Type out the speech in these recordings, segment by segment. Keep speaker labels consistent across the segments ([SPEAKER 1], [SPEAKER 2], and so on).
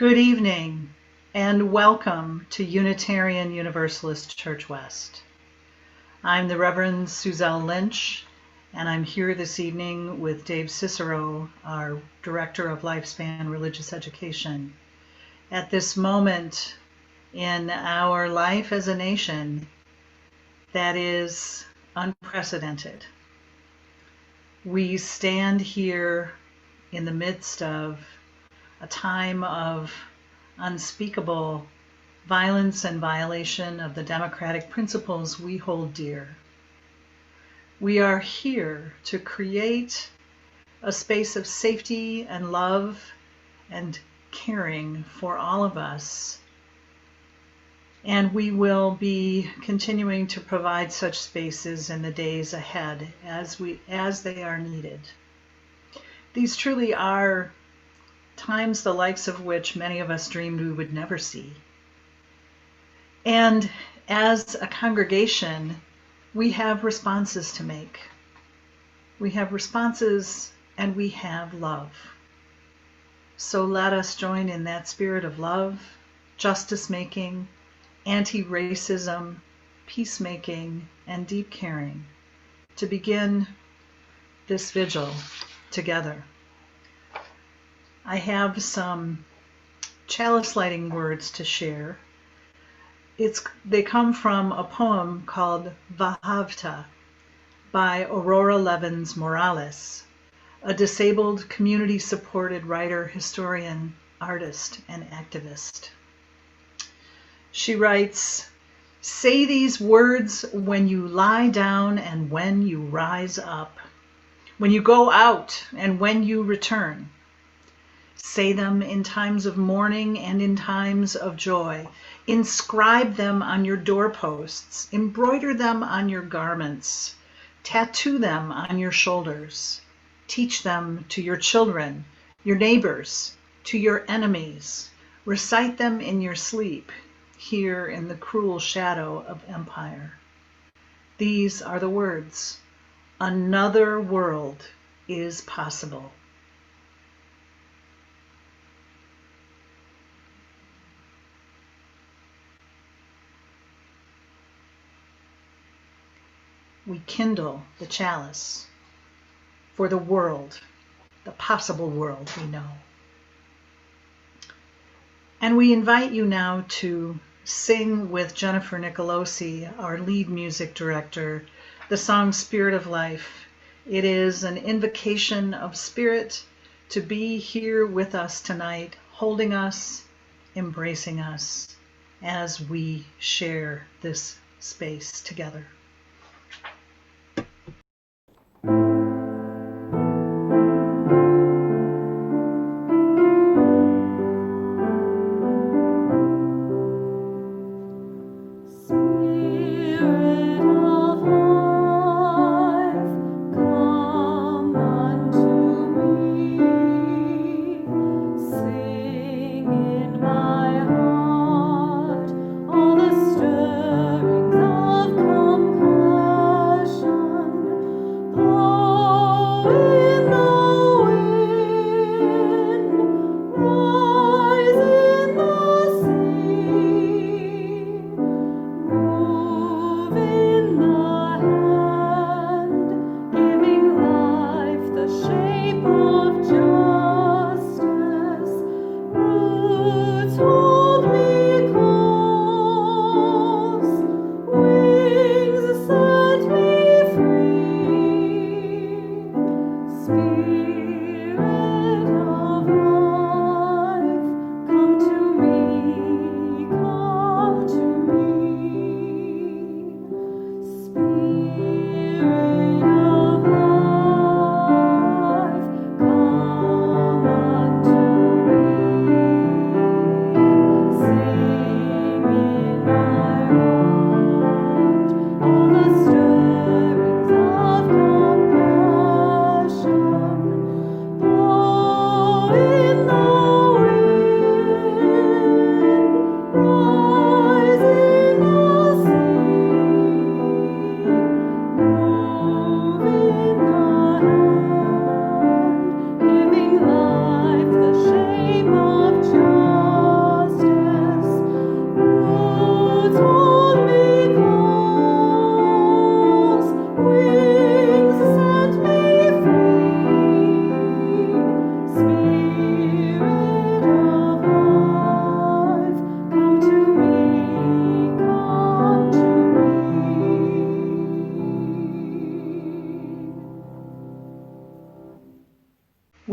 [SPEAKER 1] Good evening and welcome to Unitarian Universalist Church West. I'm the Reverend Suzelle Lynch, and I'm here this evening with Dave Cicero, our Director of Lifespan Religious Education. At this moment in our life as a nation that is unprecedented, we stand here in the midst of a time of unspeakable violence and violation of the democratic principles we hold dear. We are here to create a space of safety and love and caring for all of us. And we will be continuing to provide such spaces in the days ahead as they are needed. These truly are times the likes of which many of us dreamed we would never see. And as a congregation, we have responses to make. We have responses and we have love. So let us join in that spirit of love, justice-making, anti-racism, peacemaking, and deep caring to begin this vigil together. I have some chalice lighting words to share. They come from a poem called Vahavta by Aurora Levins Morales, a disabled community-supported writer, historian, artist, and activist. She writes, "Say these words when you lie down and when you rise up, when you go out and when you return. Say them in times of mourning and in times of joy. Inscribe them on your doorposts. Embroider them on your garments. Tattoo them on your shoulders. Teach them to your children, your neighbors, to your enemies. Recite them in your sleep, here in the cruel shadow of empire." These are the words. Another world is possible. We kindle the chalice for the world, the possible world we know. And we invite you now to sing with Jennifer Nicolosi, our lead music director, the song Spirit of Life. It is an invocation of spirit to be here with us tonight, holding us, embracing us as we share this space together.
[SPEAKER 2] All the stirrings of compassion.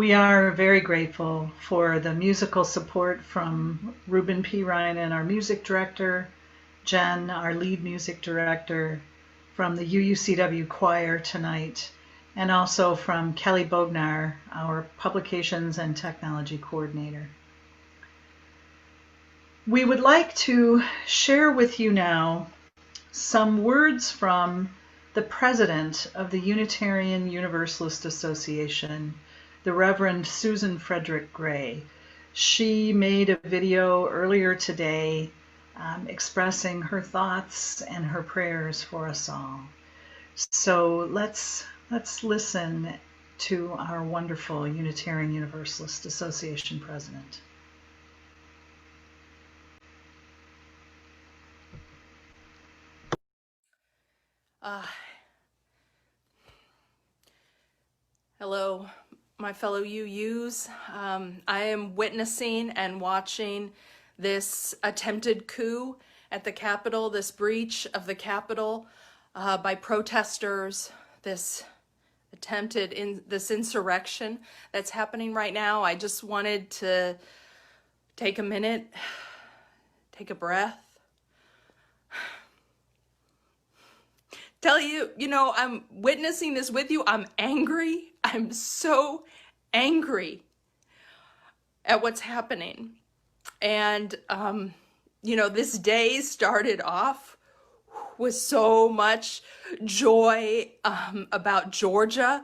[SPEAKER 1] We are very grateful for the musical support from Ruben P. Ryan, our music director, Jen, our lead music director, from the UUCW choir tonight, and also from Kelly Bognar, our publications and technology coordinator. We would like to share with you now some words from the president of the Unitarian Universalist Association, the Reverend Susan Frederick Gray. She made a video earlier today expressing her thoughts and her prayers for us all. So let's listen to our wonderful Unitarian Universalist Association president.
[SPEAKER 2] Hello, my fellow UUs. I am witnessing and watching this attempted coup at the Capitol, this breach of the Capitol by protesters, this this insurrection that's happening right now. I just wanted to take a minute, take a breath, tell you, I'm witnessing this with you. I'm angry. I'm so angry at what's happening. And, this day started off with so much joy about Georgia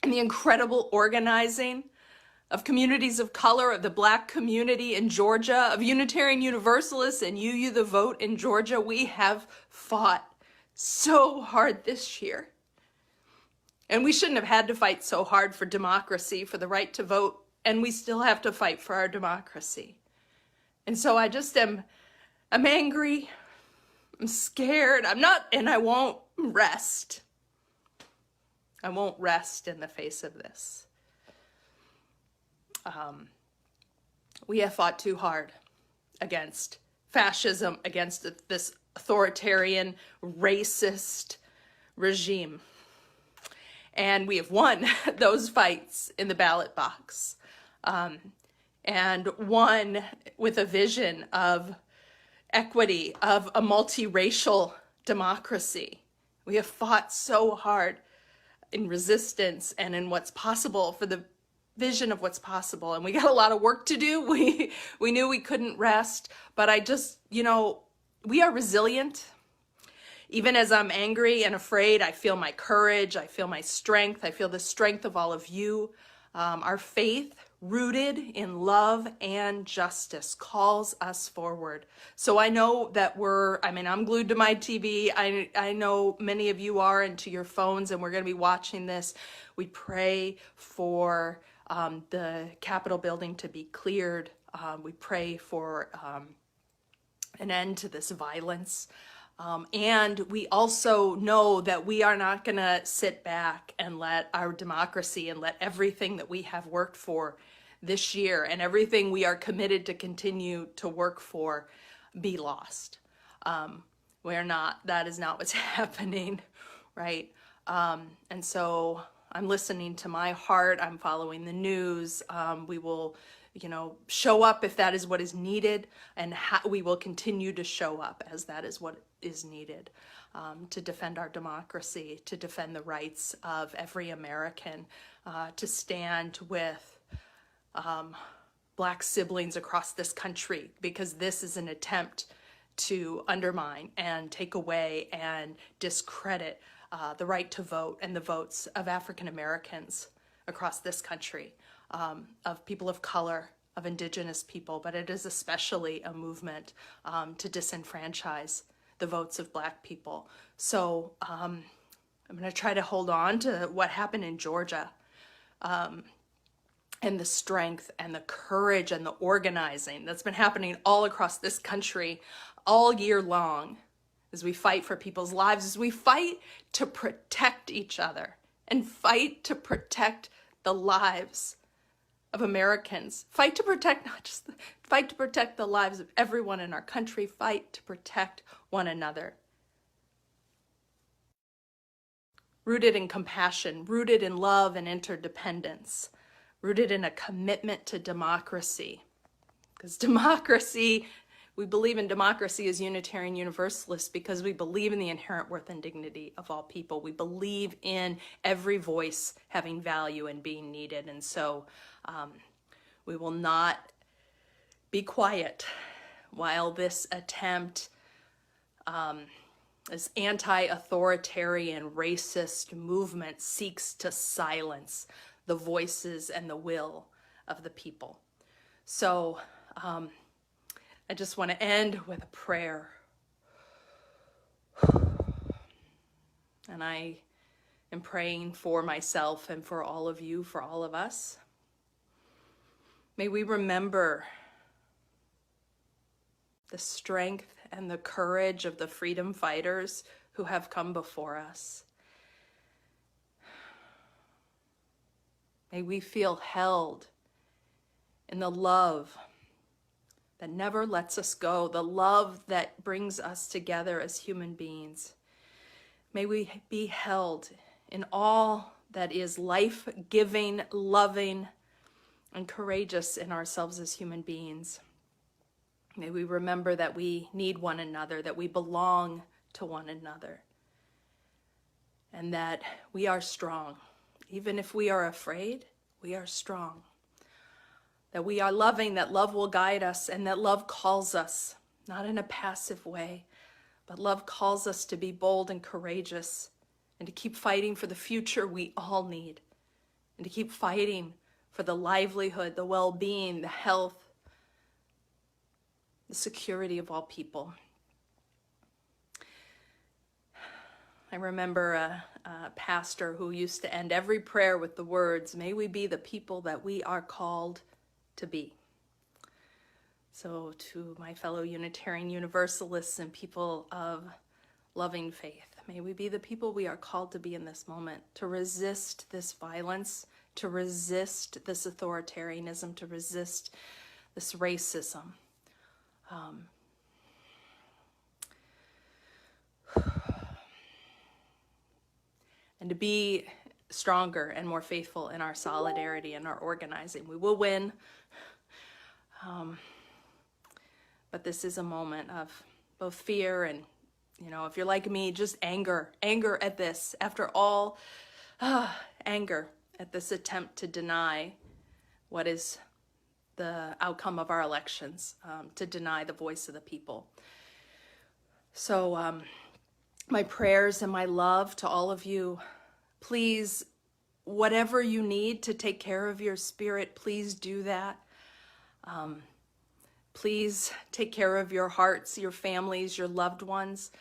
[SPEAKER 2] and the incredible organizing of communities of color, of the Black community in Georgia, of Unitarian Universalists and UU the Vote in Georgia. We have fought so hard this year. And we shouldn't have had to fight so hard for democracy, for the right to vote, and we still have to fight for our democracy. And so I'm angry, I'm scared, and I won't rest. I won't rest in the face of this. We have fought too hard against fascism, against this authoritarian, racist regime. And we have won those fights in the ballot box. And won with a vision of equity, of a multiracial democracy. We have fought so hard in resistance and in what's possible, for the vision of what's possible. And we got a lot of work to do. We knew we couldn't rest, but we are resilient. Even as I'm angry and afraid, I feel my courage, I feel my strength, I feel the strength of all of you. Our faith, rooted in love and justice, calls us forward. So I know that I'm glued to my TV. I know many of you are, and to your phones, and we're going to be watching this. We pray for the Capitol building to be cleared. We pray for an end to this violence. And we also know that we are not going to sit back and let our democracy and let everything that we have worked for this year and everything we are committed to continue to work for be lost. That is not what's happening, right? And so I'm listening to my heart. I'm following the news. We will show up if that is what is needed, and we will continue to show up as that is what is needed to defend our democracy, to defend the rights of every American, to stand with Black siblings across this country, because this is an attempt to undermine and take away and discredit the right to vote and the votes of African Americans across this country. Of people of color, of Indigenous people, but it is especially a movement to disenfranchise the votes of Black people. So I'm going to try to hold on to what happened in Georgia, and the strength and the courage and the organizing that's been happening all across this country all year long, as we fight for people's lives, as we fight to protect each other and fight to protect the lives of Americans, fight to protect fight to protect the lives of everyone in our country, fight to protect one another. rooted in compassion, rooted in love and interdependence, rooted in a commitment to democracy. Because democracy, we believe in democracy as Unitarian Universalists because we believe in the inherent worth and dignity of all people. We believe in every voice having value and being needed. And so we will not be quiet while this attempt, this anti-authoritarian racist movement seeks to silence the voices and the will of the people. So I just want to end with a prayer. And I am praying for myself and for all of you, for all of us. May we remember the strength and the courage of the freedom fighters who have come before us. May we feel held in the love that never lets us go, the love that brings us together as human beings. May we be held in all that is life-giving, loving, and courageous in ourselves as human beings. May we remember that we need one another, that we belong to one another, and that we are strong. Even if we are afraid, we are strong. That we are loving, that love will guide us, and that love calls us, not in a passive way, but love calls us to be bold and courageous, and to keep fighting for the future we all need, and to keep fighting for the livelihood, the well-being, the health, the security of all people. I remember a pastor who used to end every prayer with the words, "May we be the people that we are called to be." So to my fellow Unitarian Universalists and people of loving faith, may we be the people we are called to be in this moment, to resist this violence, to resist this authoritarianism, to resist this racism. And to be stronger and more faithful in our solidarity and our organizing. We will win, but this is a moment of both fear and, if you're like me, just anger at this. After all, anger at this attempt to deny what is the outcome of our elections, to deny the voice of the people. So my prayers and my love to all of you. Please, whatever you need to take care of your spirit, please do that. Please take care of your hearts, your families, your loved ones.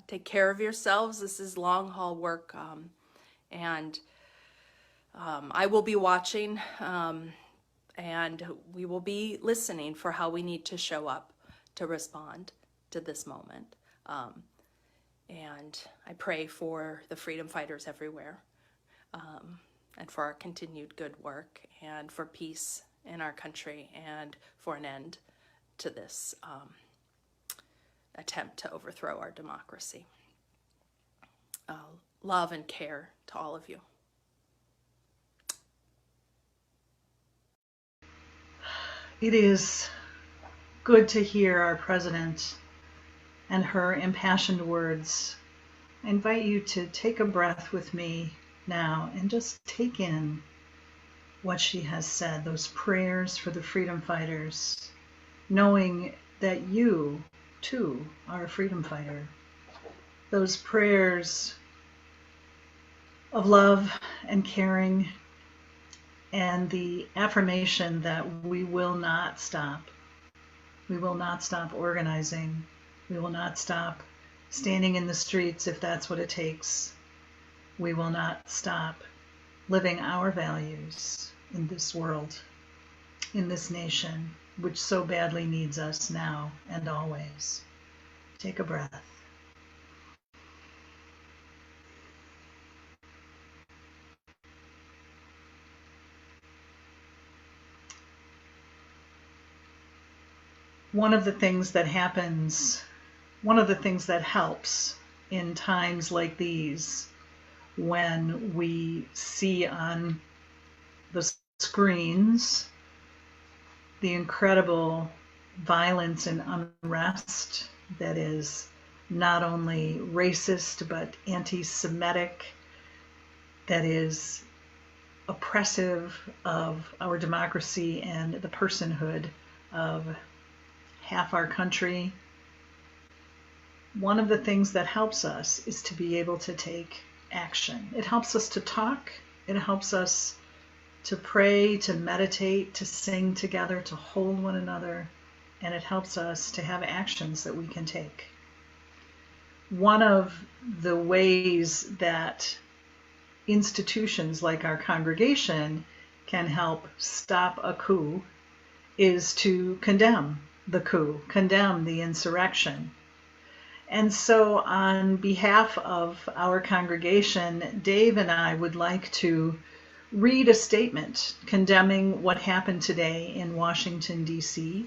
[SPEAKER 2] Take care of yourselves. This is long haul work. And I will be watching, and we will be listening for how we need to show up to respond to this moment. And I pray for the freedom fighters everywhere, and for our continued good work, and for peace in our country, and for an end to this attempt to overthrow our democracy. Love and care to all of you.
[SPEAKER 1] It is good to hear our president and her impassioned words. I invite you to take a breath with me now and just take in what she has said, those prayers for the freedom fighters, knowing that you, too, are a freedom fighter. Those prayers of love and caring, and the affirmation that we will not stop. We will not stop organizing. We will not stop standing in the streets if that's what it takes. We will not stop living our values in this world, in this nation, which so badly needs us now and always. Take a breath. One of the things that happens, one of the things that helps in times like these, when we see on the screens the incredible violence and unrest that is not only racist but anti Semitic, that is oppressive of our democracy and the personhood of half our country. One of the things that helps us is to be able to take action. It helps us to talk, it helps us to pray, to meditate, to sing together, to hold one another, and it helps us to have actions that we can take. One of the ways that institutions like our congregation can help stop a coup is to condemn the coup, condemn the insurrection. And so, on behalf of our congregation, Dave and I would like to read a statement condemning what happened today in Washington, D.C.,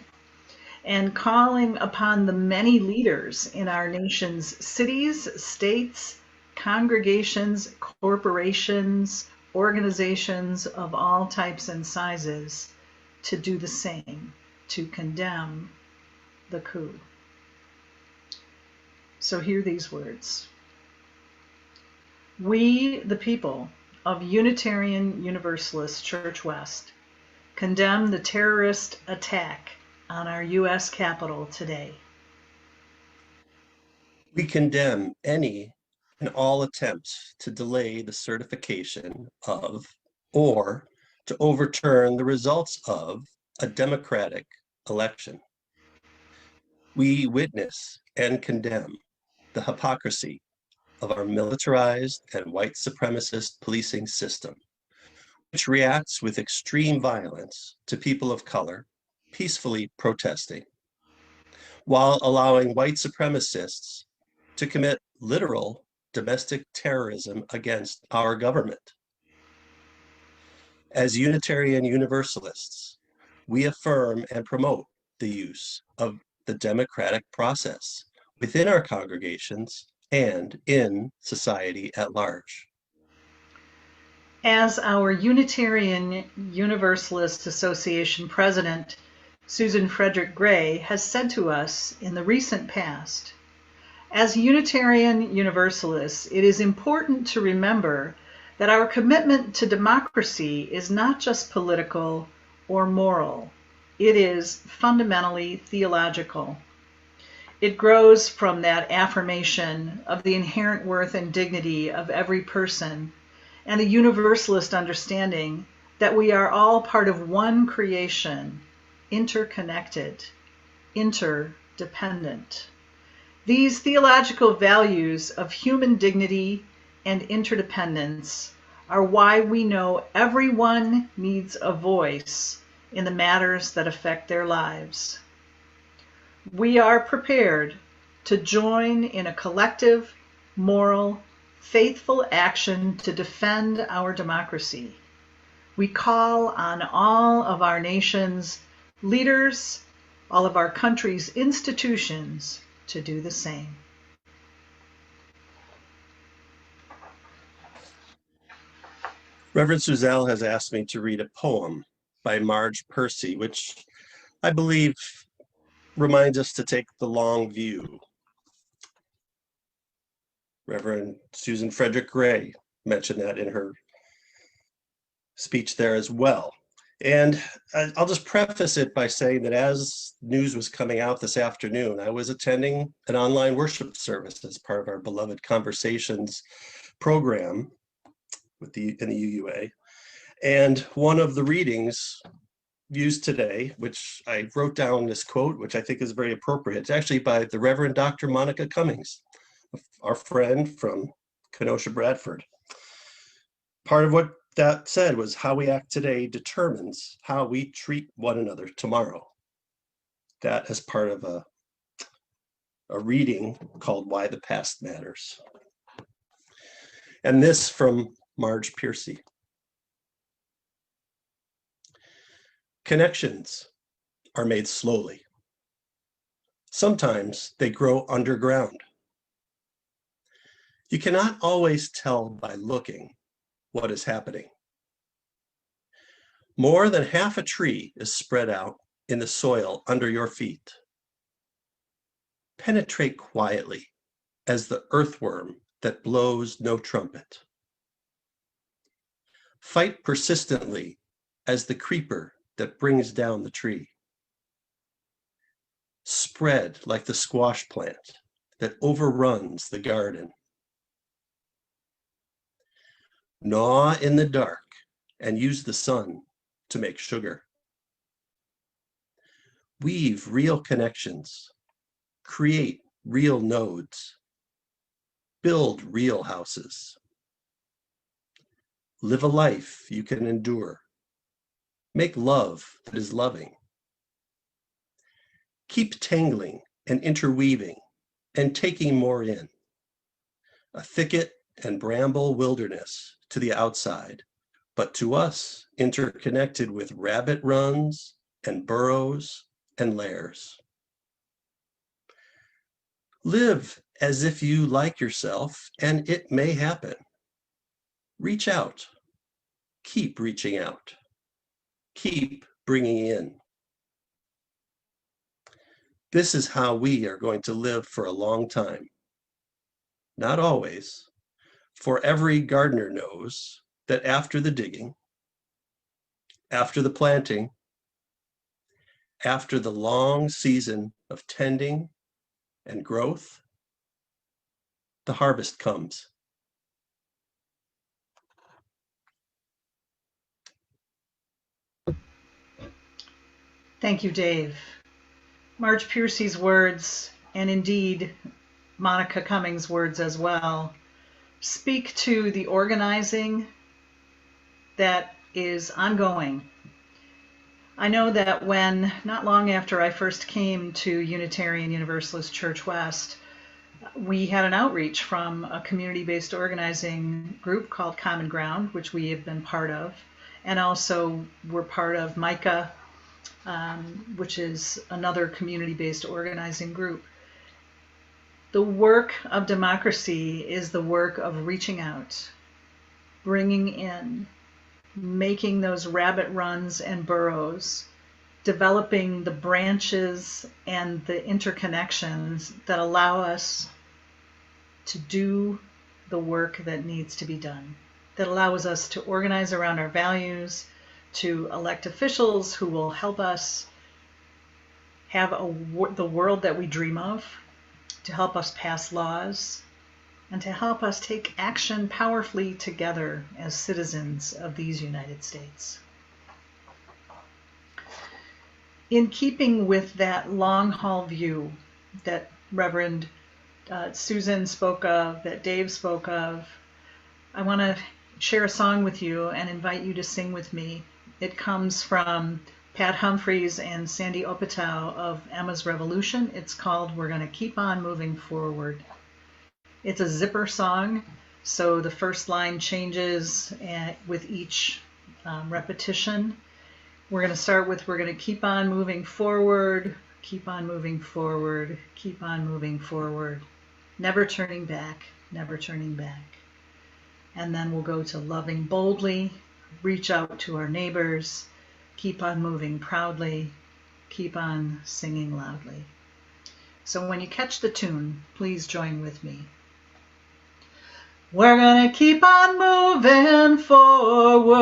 [SPEAKER 1] and calling upon the many leaders in our nation's cities, states, congregations, corporations, organizations of all types and sizes to do the same, to condemn the coup. So hear these words. We, the people of Unitarian Universalist Church West, condemn the terrorist attack on our U.S. Capitol today.
[SPEAKER 3] We condemn any and all attempts to delay the certification of or to overturn the results of a democratic election. We witness and condemn the hypocrisy of our militarized and white supremacist policing system, which reacts with extreme violence to people of color peacefully protesting, while allowing white supremacists to commit literal domestic terrorism against our government. As Unitarian Universalists, we affirm and promote the use of the democratic process within our congregations and in society at large.
[SPEAKER 1] As our Unitarian Universalist Association president, Susan Frederick Gray, has said to us in the recent past, as Unitarian Universalists, it is important to remember that our commitment to democracy is not just political or moral. It is fundamentally theological. It grows from that affirmation of the inherent worth and dignity of every person and the universalist understanding that we are all part of one creation, interconnected, interdependent. These theological values of human dignity and interdependence are why we know everyone needs a voice in the matters that affect their lives. We are prepared to join in a collective, moral, faithful action to defend our democracy. We call on all of our nation's leaders, all of our country's institutions to do the same.
[SPEAKER 3] Reverend Suzelle has asked me to read a poem by Marge Percy, which I believe reminds us to take the long view. Reverend Susan Frederick Gray mentioned that in her speech there as well. And I'll just preface it by saying that as news was coming out this afternoon, I was attending an online worship service as part of our beloved Conversations program in the UUA. And one of the readings used today, which I wrote down this quote, which I think is very appropriate. It's actually by the Reverend Dr. Monica Cummings, our friend from Kenosha, Bradford. Part of what that said was, how we act today determines how we treat one another tomorrow. That as part of a reading called Why the Past Matters. And this from Marge Piercy. Connections are made slowly. Sometimes they grow underground. You cannot always tell by looking what is happening. More than half a tree is spread out in the soil under your feet. Penetrate quietly as the earthworm that blows no trumpet. Fight persistently as the creeper that brings down the tree. Spread like the squash plant that overruns the garden. Gnaw in the dark and use the sun to make sugar. Weave real connections. Create real nodes. Build real houses. Live a life you can endure. Make love that is loving. Keep tangling and interweaving and taking more in. A thicket and bramble wilderness to the outside, but to us interconnected with rabbit runs and burrows and lairs. Live as if you like yourself, and it may happen. Reach out. Keep reaching out. Keep bringing in. This is how we are going to live for a long time. Not always, for every gardener knows that after the digging, after the planting, after the long season of tending and growth, the harvest comes.
[SPEAKER 1] Thank you, Dave. Marge Piercy's words, and indeed Monica Cummings' words as well, speak to the organizing that is ongoing. I know that when, not long after I first came to Unitarian Universalist Church West, we had an outreach from a community-based organizing group called Common Ground, which we have been part of, and also we're part of MICA, which is another community-based organizing group. The work of democracy is the work of reaching out, bringing in, making those rabbit runs and burrows, developing the branches and the interconnections that allow us to do the work that needs to be done, that allows us to organize around our values, to elect officials who will help us have the world that we dream of, to help us pass laws, and to help us take action powerfully together as citizens of these United States. In keeping with that long haul view that Reverend Susan spoke of, that Dave spoke of, I want to share a song with you and invite you to sing with me. It comes from Pat Humphreys and Sandy Opitow of Emma's Revolution. It's called We're Gonna Keep On Moving Forward. It's a zipper song, so the first line changes with each repetition. We're going to start with, we're going to keep on moving forward, keep on moving forward, keep on moving forward, never turning back, never turning back. And then we'll go to loving boldly, reach out to our neighbors, keep on moving proudly, keep on singing loudly. So when you catch the tune, please join with me. We're gonna keep on moving forward.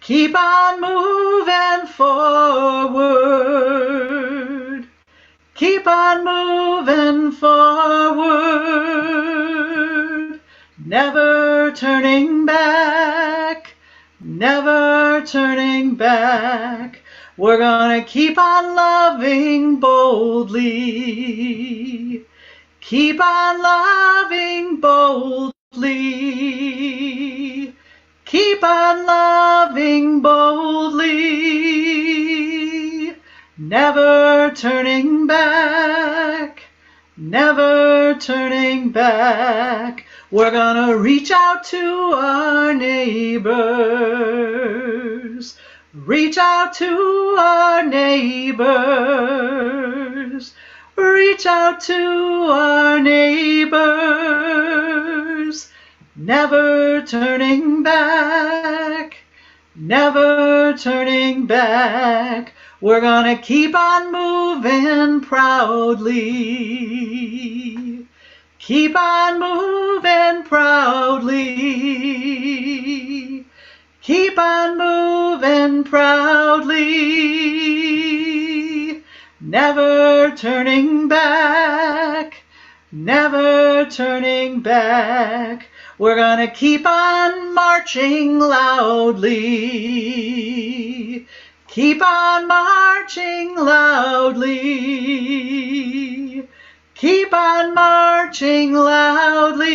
[SPEAKER 1] Keep on moving forward. Keep on moving forward. Never turning back. Never turning back. We're gonna keep on loving boldly. Keep on loving boldly. Keep on loving boldly. Never turning back. Never turning back. We're gonna reach out to our neighbors. Reach out to our neighbors. Reach out to our neighbors, never turning back, never turning back. We're gonna keep on moving proudly. Keep on moving proudly. Keep on moving proudly. Never turning back. Never turning back. We're gonna keep on marching loudly. Keep on marching loudly. Keep on marching loudly.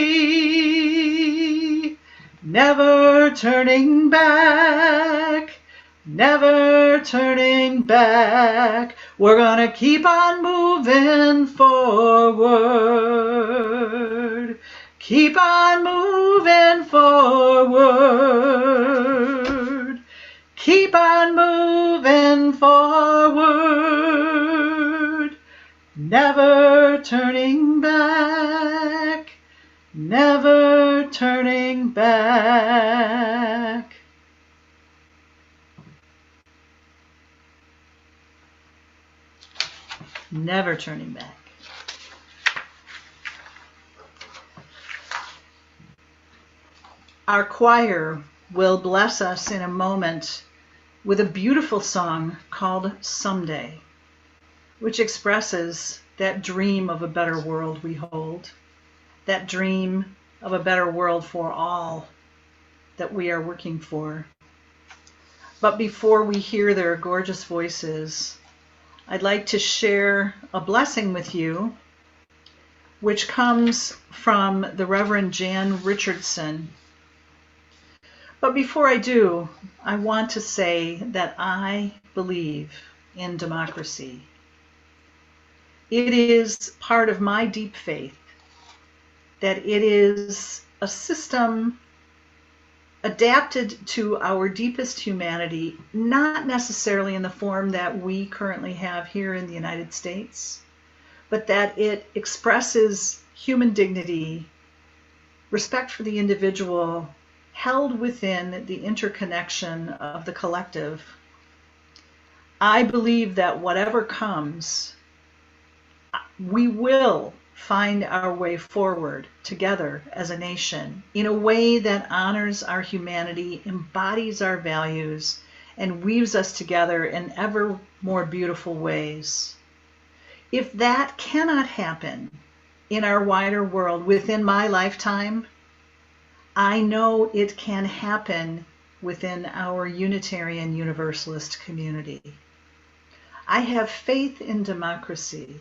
[SPEAKER 1] Never turning back. Never turning back. We're gonna keep on moving forward. Keep on moving forward. Keep on moving forward. Never turning back. Never turning back. Never turning back. Our choir will bless us in a moment with a beautiful song called Someday, which expresses that dream of a better world we hold, that dream of a better world for all that we are working for. But before we hear their gorgeous voices, I'd like to share a blessing with you, which comes from the Reverend Jan Richardson. But before I do, I want to say that I believe in democracy. It is part of my deep faith that it is a system adapted to our deepest humanity, not necessarily in the form that we currently have here in the United States, but that it expresses human dignity, respect for the individual, held within the interconnection of the collective. I believe that whatever comes, we will find our way forward together as a nation in a way that honors our humanity, embodies our values, and weaves us together in ever more beautiful ways. If that cannot happen in our wider world within my lifetime, I know it can happen within our Unitarian Universalist community. I have faith in democracy,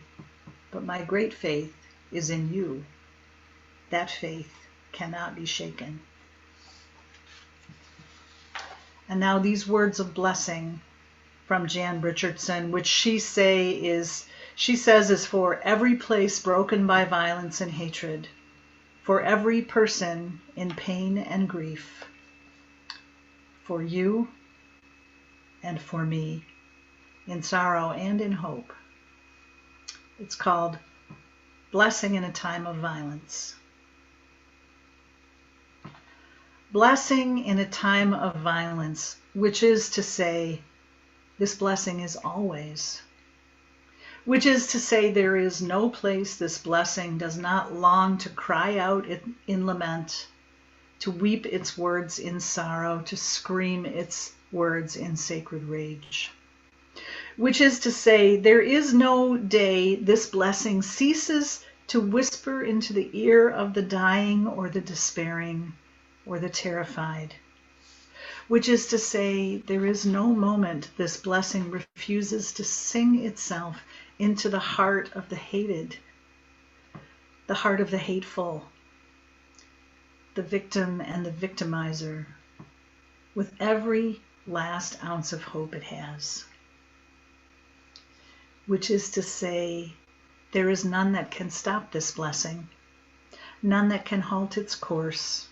[SPEAKER 1] but my great faith is in you. That faith cannot be shaken. And now these words of blessing from Jan Richardson, which she says is for every place broken by violence and hatred, for every person in pain and grief, for you and for me, in sorrow and in hope. It's called Blessing in a Time of Violence. Blessing in a time of violence, which is to say, this blessing is always. Which is to say, there is no place this blessing does not long to cry out in lament, to weep its words in sorrow, to scream its words in sacred rage. Which is to say, there is no day this blessing ceases to whisper into the ear of the dying or the despairing or the terrified. Which is to say, there is no moment this blessing refuses to sing itself into the heart of the hated, the heart of the hateful, the victim and the victimizer, with every last ounce of hope it has. Which is to say, there is none that can stop this blessing, none that can halt its course,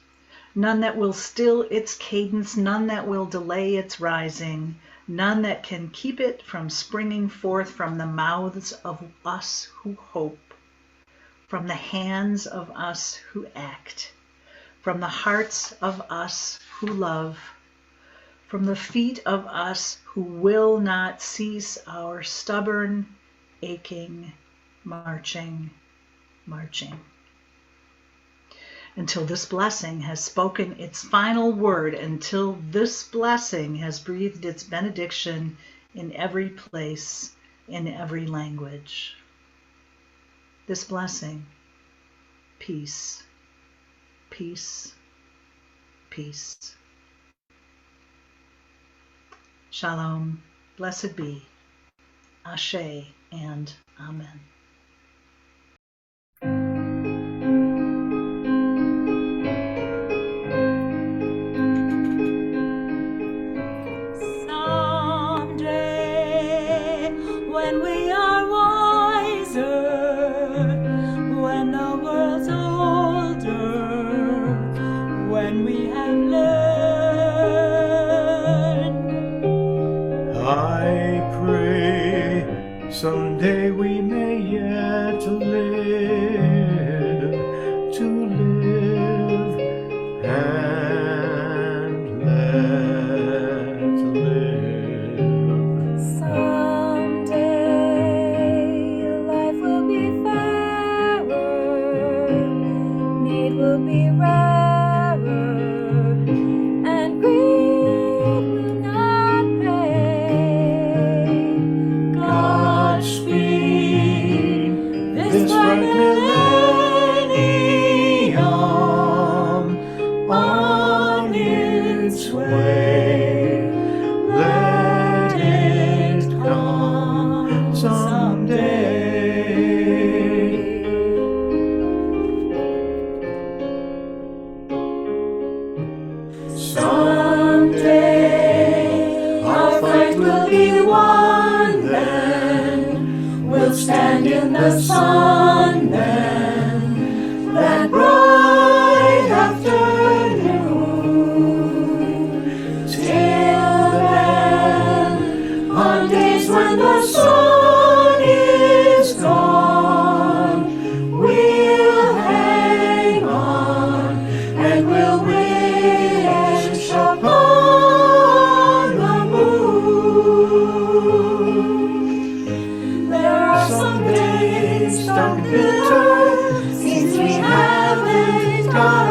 [SPEAKER 1] none that will still its cadence, none that will delay its rising, none that can keep it from springing forth from the mouths of us who hope, from the hands of us who act, from the hearts of us who love, from the feet of us who will not cease our stubborn, aching, marching, marching. Until this blessing has spoken its final word, until this blessing has breathed its benediction in every place, in every language. This blessing, peace, peace, peace. Shalom, blessed be, Ashe, and Amen.
[SPEAKER 4] Someday, when we are wiser, when the world's older, when we have learned,
[SPEAKER 5] I pray someday we may yet live to live and let live.
[SPEAKER 4] someday life will be fairer, need will be rarer, and greed will not pay. Godspeed this bright millennium on its way. Let it come someday. Someday our fight will be won then. We'll stand in the sun then, that bright afternoon. Till then, on days when the sun is gone, we'll hang on and we'll wish upon the moon. There are some days dark and bitter, since we haven't got